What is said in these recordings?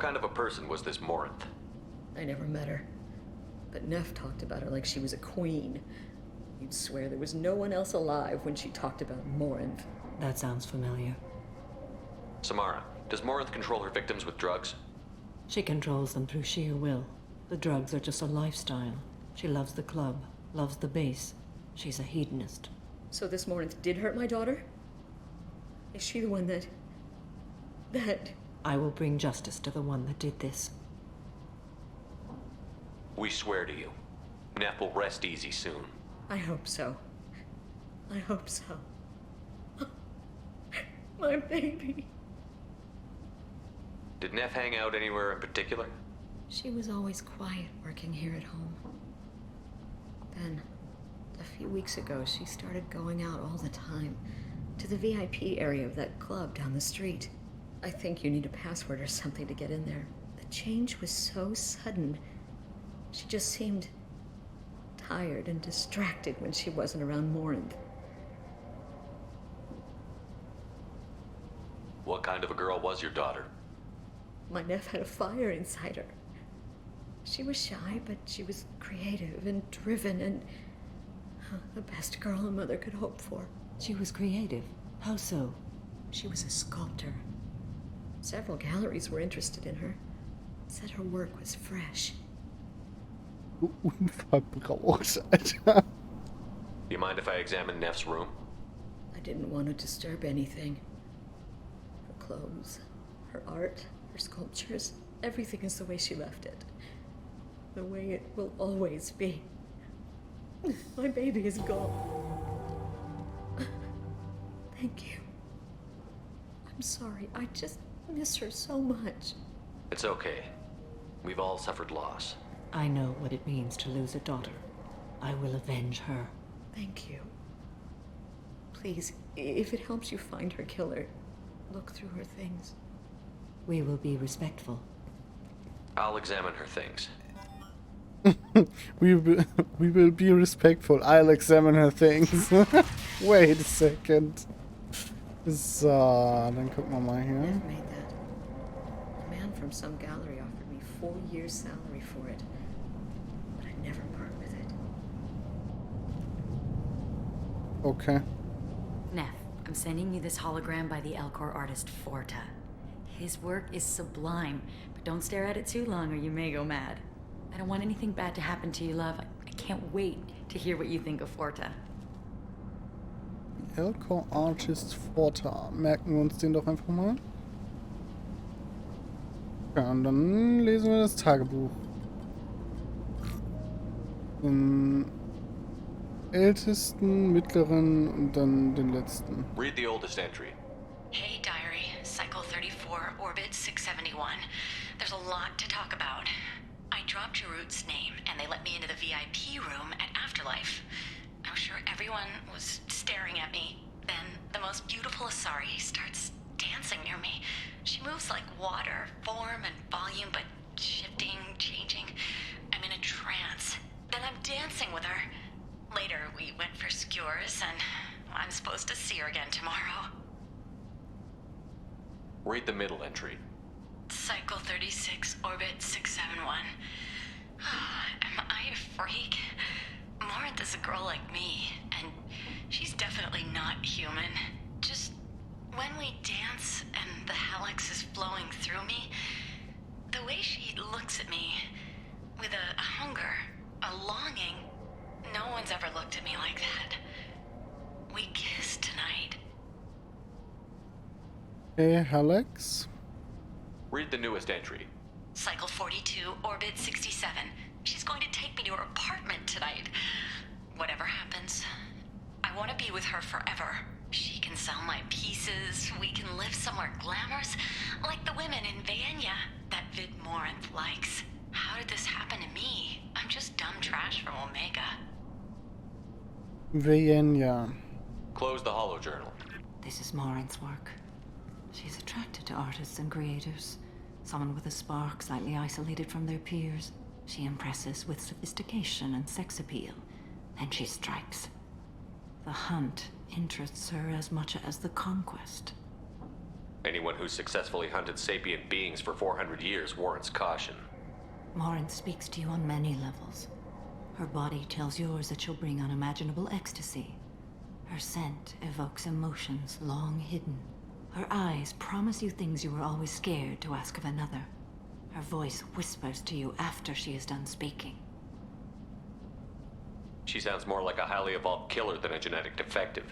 What kind of a person was this Morinth? I never met her. But Neff talked about her like she was a queen. You'd swear there was no one else alive when she talked about Morinth. That sounds familiar. Samara, does Morinth control her victims with drugs? She controls them through sheer will. The drugs are just a lifestyle. She loves the club, loves the base. She's a hedonist. So this Morinth did hurt my daughter? Is she the one that... I will bring justice to the one that did this. We swear to you. Neff will rest easy soon. I hope so. I hope so. My baby. Did Neff hang out anywhere in particular? She was always quiet working here at home. Then, a few weeks ago, she started going out all the time to the VIP area of that club down the street. I think you need a password or something to get in there. The change was so sudden. She just seemed tired and distracted when she wasn't around Morinth. What kind of a girl was your daughter? My Neff had a fire inside her. She was shy, but she was creative and driven and the best girl a mother could hope for. She was creative. How so? She was a sculptor. Several galleries were interested in her. Said her work was fresh. Unverbraucht, Alter. Do you mind if I examine Neff's room? I didn't want to disturb anything. Her clothes, her art, her sculptures, everything is the way she left it. The way it will always be. My baby is gone. Thank you. I'm sorry. I just miss her so much. It's okay. We've all suffered loss. I know what it means to lose a daughter. I will avenge her. Thank you. Please, if it helps you find her killer, look through her things. We will be respectful. I'll examine her things. we will be respectful. I'll examine her things. Wait a second. So, dann gucken wir mal hier. Neff made that. A man from some gallery offered me 4 years' salary for it. But I'd never part with it. Okay. Neff, I'm sending you this hologram by the Elcor artist Forta. His work is sublime, but don't stare at it too long or you may go mad. I don't want anything bad to happen to you, love. I can't wait to hear what you think of Forta. Elcor Artist Forta. Merken wir uns den doch einfach mal. Ja, und dann lesen wir das Tagebuch. Den ältesten, mittleren und dann den letzten. Read the oldest entry. Hey, diary. Cycle 34, orbit 671. There's a lot to talk about. I dropped Jarut's name, and they let me into the VIP room at Afterlife. I'm sure everyone was staring at me. Then the most beautiful Asari starts dancing near me. She moves like water, form and volume, but shifting, changing. I'm in a trance. Then I'm dancing with her. Later, we went for skewers, and I'm supposed to see her again tomorrow. Read the middle entry. Cycle 36, orbit 671. Am I a freak? Morinth is a girl like me, and she's definitely not human. Just when we dance and the hallux is flowing through me, the way she looks at me with a hunger, a longing, no one's ever looked at me like that. We kiss tonight. Hey, Alex. Read the newest entry. Cycle 42, orbit 67. She's going to take me to her apartment tonight. Whatever happens, I want to be with her forever. She can sell my pieces. We can live somewhere glamorous, like the women in Vienna that Vid Morinth likes. How did this happen to me? I'm just dumb trash from Omega. Vienna. Close the holo journal. This is Morinth's work. She's attracted to artists and creators. Someone with a spark, slightly isolated from their peers. She impresses with sophistication and sex appeal. Then she strikes. The hunt interests her as much as the conquest. Anyone who's successfully hunted sapient beings for 400 years warrants caution. Morinth speaks to you on many levels. Her body tells yours that she'll bring unimaginable ecstasy. Her scent evokes emotions long hidden. Her eyes promise you things you were always scared to ask of another. Her voice whispers to you after she is done speaking. She sounds more like a highly evolved killer than a genetic defective.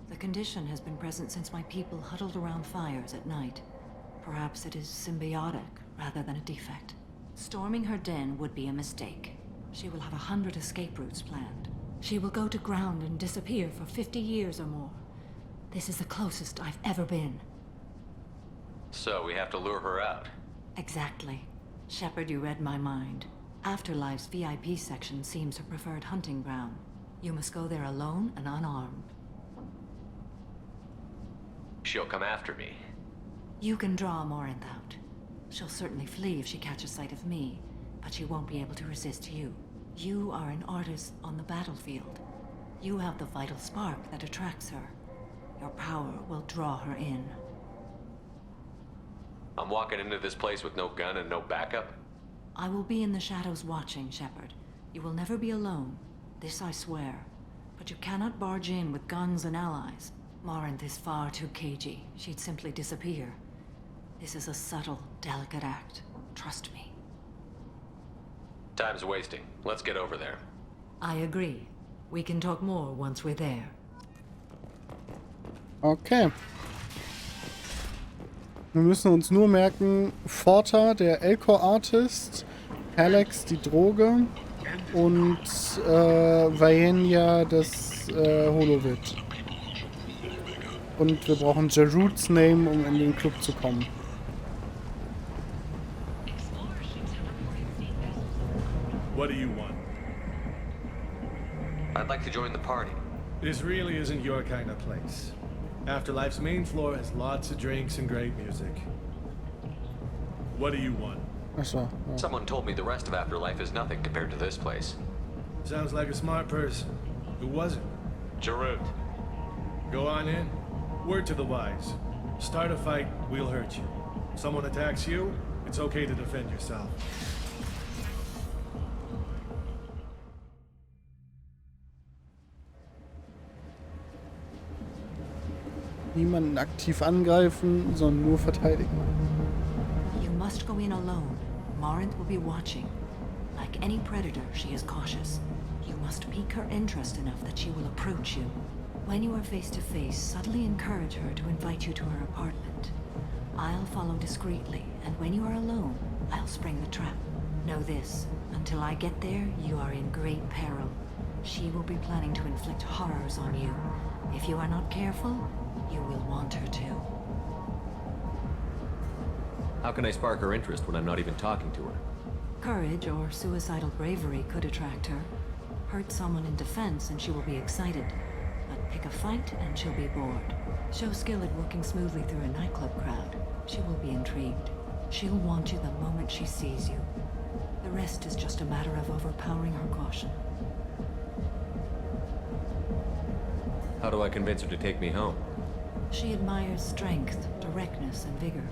The condition has been present since my people huddled around fires at night. Perhaps it is symbiotic rather than a defect. Storming her den would be a mistake. She will have 100 escape routes planned. She will go to ground and disappear for 50 years or more. This is the closest I've ever been. So we have to lure her out. Exactly. Shepard, you read my mind. Afterlife's VIP section seems her preferred hunting ground. You must go there alone and unarmed. She'll come after me. You can draw Morinth out. She'll certainly flee if she catches sight of me, but she won't be able to resist you. You are an artist on the battlefield. You have the vital spark that attracts her. Your power will draw her in. I'm walking into this place with no gun and no backup? I will be in the shadows watching, Shepard. You will never be alone. This I swear. But you cannot barge in with guns and allies. Morinth is far too cagey. She'd simply disappear. This is a subtle, delicate act. Trust me. Time's wasting. Let's get over there. I agree. We can talk more once we're there. Okay. Wir müssen uns nur merken, Forta, der Elcor-Artist, Alex, die Droge und Vaenia, das Holowit. Und wir brauchen Jarud's Name, um in den Club zu kommen. What do you want? I'd like to join the party. This really isn't your kind of place. Afterlife's main floor has lots of drinks and great music. What do you want? Achso. Ja. Someone told me the rest of Afterlife is nothing compared to this place. Sounds like a smart person. Who was it? Jarud. Go on in. Word to the wise. Start a fight, we'll hurt you. Someone attacks you, it's okay to defend yourself. Niemanden aktiv angreifen, sondern nur verteidigen. You must go in alone. Morinth will be watching. Like any predator, she is cautious. You must pique her interest enough that she will approach you. When you are face to face, subtly encourage her to invite you to her apartment. I'll follow discreetly, and when you are alone, I'll spring the trap. Know this, until I get there, you are in great peril. She will be planning to inflict horrors on you. If you are not careful, you will want her to. How can I spark her interest when I'm not even talking to her? Courage or suicidal bravery could attract her. Hurt someone in defense and she will be excited. But pick a fight and she'll be bored. Show skill at working smoothly through a nightclub crowd. She will be intrigued. She'll want you the moment she sees you. The rest is just a matter of overpowering her caution. How do I convince her to take me home? She admires strength, directness, and vigor.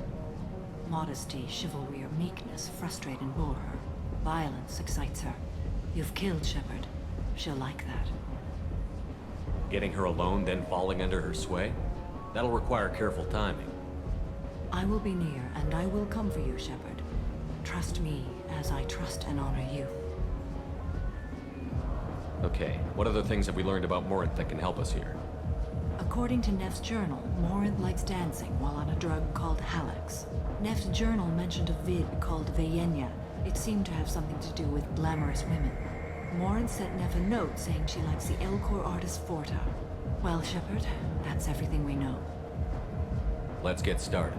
Modesty, chivalry, or meekness frustrate and bore her. Violence excites her. You've killed Shepard. She'll like that. Getting her alone, then falling under her sway? That'll require careful timing. I will be near, and I will come for you, Shepard. Trust me, as I trust and honor you. Okay, what other things have we learned about Morinth that can help us here? According to Neff's journal, Morinth likes dancing while on a drug called Halex. Neff's journal mentioned a vid called Vaenia. It seemed to have something to do with glamorous women. Morinth sent Neff a note saying she likes the Elcor artist Forta. Well, Shepard, that's everything we know. Let's get started.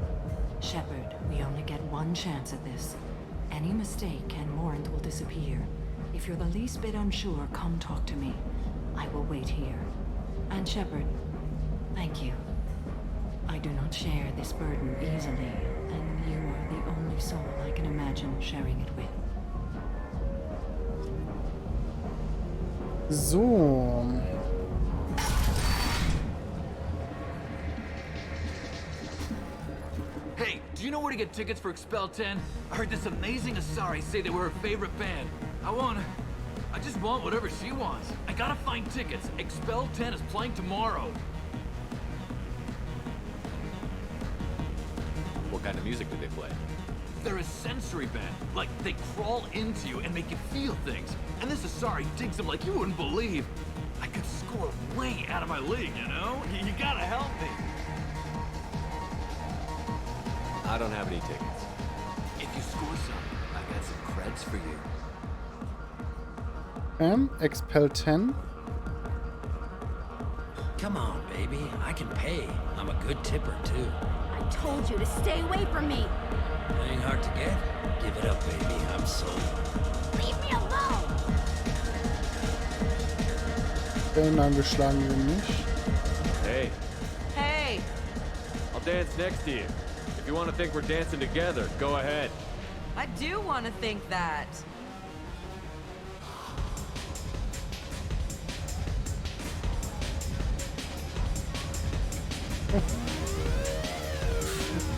Shepard, we only get one chance at this. Any mistake and Morinth will disappear. If you're the least bit unsure, come talk to me. I will wait here. And Shepard, thank you. I do not share this burden easily, and you are the only soul I can imagine sharing it with. So. to get tickets for Expel 10? I heard this amazing Asari say they were her favorite band. I just want whatever she wants. I gotta find tickets. Expel 10 is playing tomorrow. What kind of music do they play? They're a sensory band. Like, they crawl into you and make you feel things. And this Asari digs them like you wouldn't believe. I could score way out of my league, you know? You gotta help me. I don't have any tickets. If you score some, I got some creds for you. Expel 10. Come on, baby. I can pay. I'm a good tipper, too. I told you to stay away from me. Ain't hard to get. Give it up, baby. I'm sold. Leave me alone. Nein, geschlagen wir nicht. Hey, Hey! I'll dance next to you. If you want to think we're dancing together, go ahead. I do want to think that.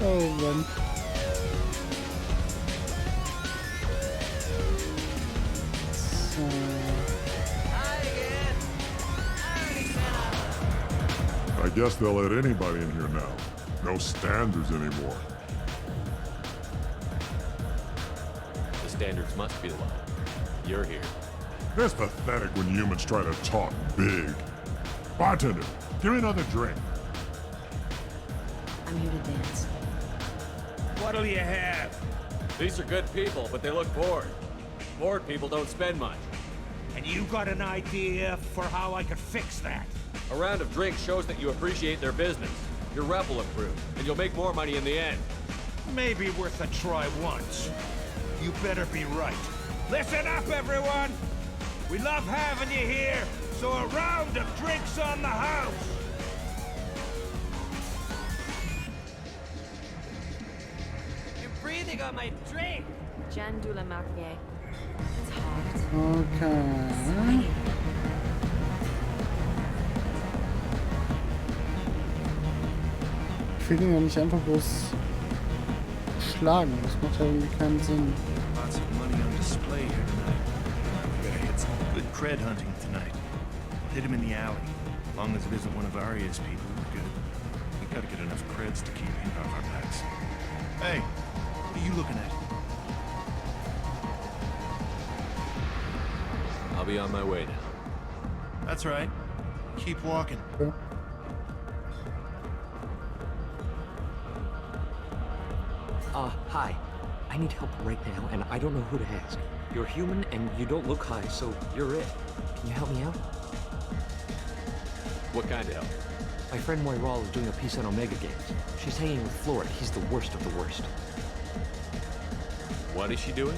Oh Mann. So. I guess they'll let anybody in here now. No standards anymore. The standards must be the law. You're here. It's pathetic when humans try to talk big. Bartender, give me another drink. I'm here to dance. What'll you have? These are good people, but they look bored. Bored people don't spend much. And you got an idea for how I could fix that? A round of drinks shows that you appreciate their business. Your rep will improve, and you'll make more money in the end. Maybe worth a try once. You better be right. Listen up, everyone! We love having you here, so a round of drinks on the house! You're breathing on my drink! Jen de la Marquet. It's hot. Okay. Ich will ihn ja nicht einfach bloß schlagen. Das macht ja irgendwie keinen Sinn. Lots of money on display here tonight. We gotta hit some good cred hunting tonight. Hit him in the alley. As long as it isn't one of Arya's people, we're good. We gotta get enough creds to keep him off our backs. Hey, what are you looking at? I'll be on my way now. That's right. Keep walking. Okay. Hi. I need help right now, and I don't know who to ask. You're human, and you don't look high, so you're it. Can you help me out? What kind of help? My friend Moira is doing a piece on Omega Games. She's hanging with Florida. He's the worst of the worst. What is she doing?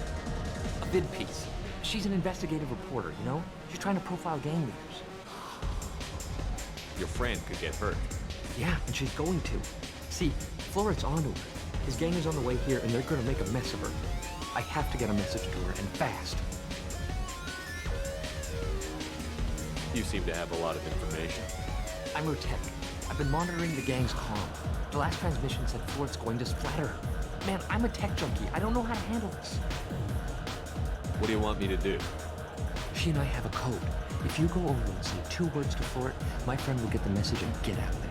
A vid piece. She's an investigative reporter, you know? She's trying to profile gang leaders. Your friend could get hurt. Yeah, and she's going to. See, Floret's onto her. His gang is on the way here, and they're gonna make a mess of her. I have to get a message to her, and fast. You seem to have a lot of information. I'm her tech. I've been monitoring the gang's comm. The last transmission said Floret's going to splatter her. Man, I'm a tech junkie. I don't know how to handle this. What do you want me to do? She and I have a code. If you go over and say 2 words to Floret, my friend will get the message and get out of there.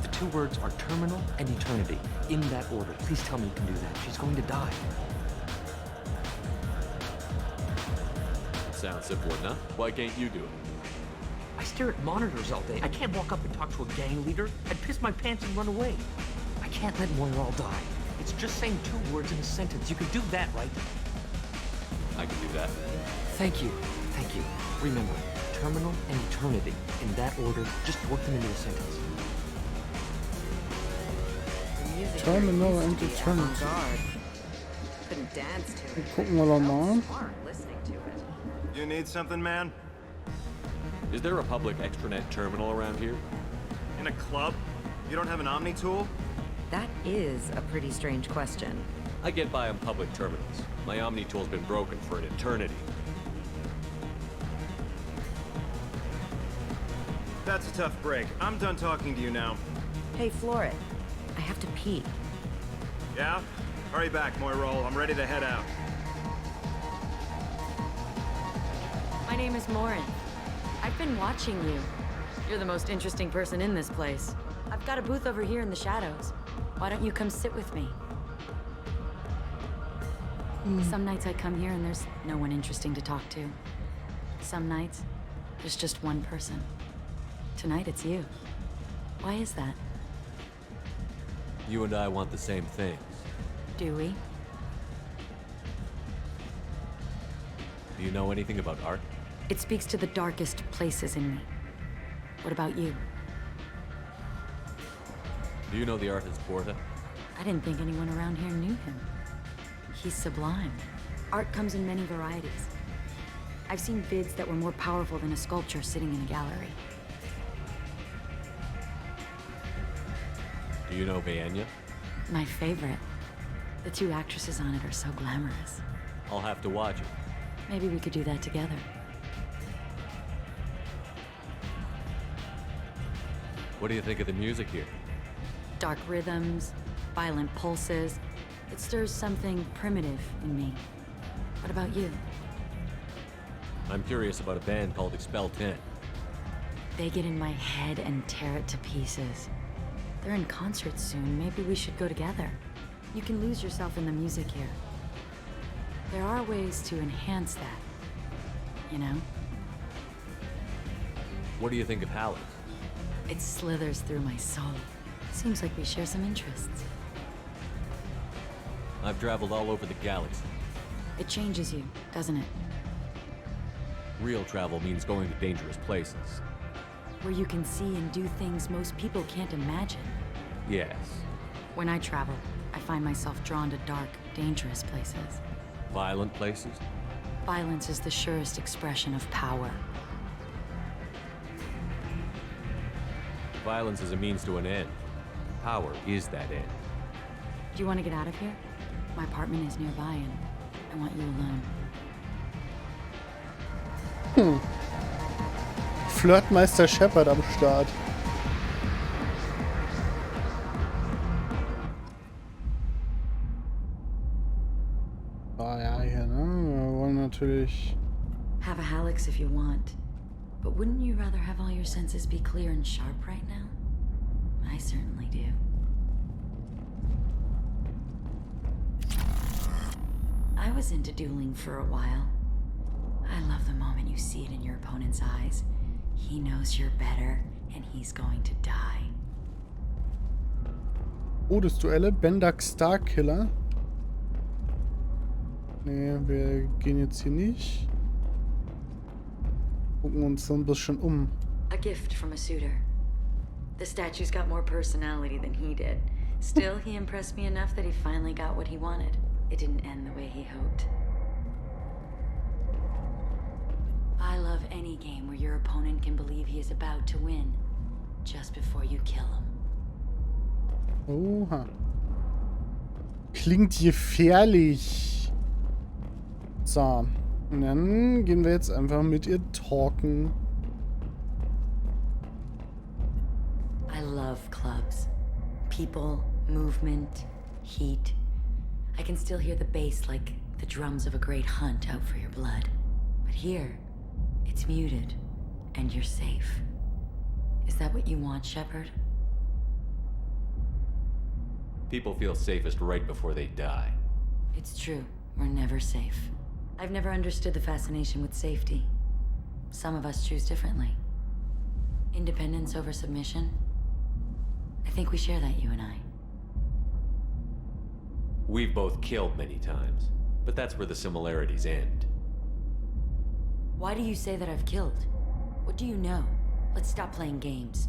The 2 words are terminal and eternity. In that order. Please tell me you can do that. She's going to die. Sounds simple enough. Why can't you do it? I stare at monitors all day. I can't walk up and talk to a gang leader. I'd piss my pants and run away. I can't let Moira die. It's just saying 2 words in a sentence. You can do that, right? I can do that. Thank you. Thank you. Remember, terminal and eternity. In that order, just work them into a sentence. Terminal and eternity. Couldn't dance to it. Gucken wir doch mal. Smart listening to it. You need something, man? Is there a public extranet terminal around here? In a club? You don't have an Omni tool? That is a pretty strange question. I get by on public terminals. My Omni tool's been broken for an eternity. That's a tough break. I'm done talking to you now. Hey, Floret. I have to pee. Yeah? Hurry back, Moirol. I'm ready to head out. My name is Morin. I've been watching you. You're the most interesting person in this place. I've got a booth over here in the shadows. Why don't you come sit with me? Some nights I come here and there's no one interesting to talk to. Some nights, there's just one person. Tonight it's you. Why is that? You and I want the same things. Do we? Do you know anything about art? It speaks to the darkest places in me. What about you? Do you know the artist Porta? I didn't think anyone around here knew him. He's sublime. Art comes in many varieties. I've seen vids that were more powerful than a sculpture sitting in a gallery. Do you know Baenya? My favorite. The two actresses on it are so glamorous. I'll have to watch it. Maybe we could do that together. What do you think of the music here? Dark rhythms, violent pulses. It stirs something primitive in me. What about you? I'm curious about a band called Expel 10. They get in my head and tear it to pieces. They're in concert soon. Maybe we should go together. You can lose yourself in the music here. There are ways to enhance that, you know? What do you think of Halleck? It slithers through my soul. Seems like we share some interests. I've traveled all over the galaxy. It changes you, doesn't it? Real travel means going to dangerous places. Where you can see and do things most people can't imagine. Yes. When I travel, I find myself drawn to dark, dangerous places. Violent places? Violence is the surest expression of power. Violence is a means to an end. Power is that end. Do you want to get out of here? My apartment is nearby and I want you alone. Flirtmeister Shepard am Start. Ja, hier, ne? Wir wollen natürlich... Have a Hallex if you want. But wouldn't you rather have all your senses be clear and sharp right now? I certainly do. I was into dueling for a while. I love the moment you see it in your opponent's eyes. He knows you're better, and he's going to die. Todesduelle, Bendak Starkiller. Nee, wir gehen jetzt hier nicht. Gucken uns so ein bisschen um. A gift from a suitor. The statue's got more personality than he did. Still, he impressed me enough that he finally got what he wanted. It didn't end the way he hoped. I love any game where your opponent can believe he is about to win, just before you kill him. Oha. Klingt gefährlich. So. Und dann gehen wir jetzt einfach mit ihr talken. I love clubs. People, movement, heat. I can still hear the bass like the drums of a great hunt out for your blood. But here, it's muted, and you're safe. Is that what you want, Shepard? People feel safest right before they die. It's true. We're never safe. I've never understood the fascination with safety. Some of us choose differently. Independence over submission? I think we share that, you and I. We've both killed many times, but that's where the similarities end. Why do you say that I've killed? What do you know? Let's stop playing games.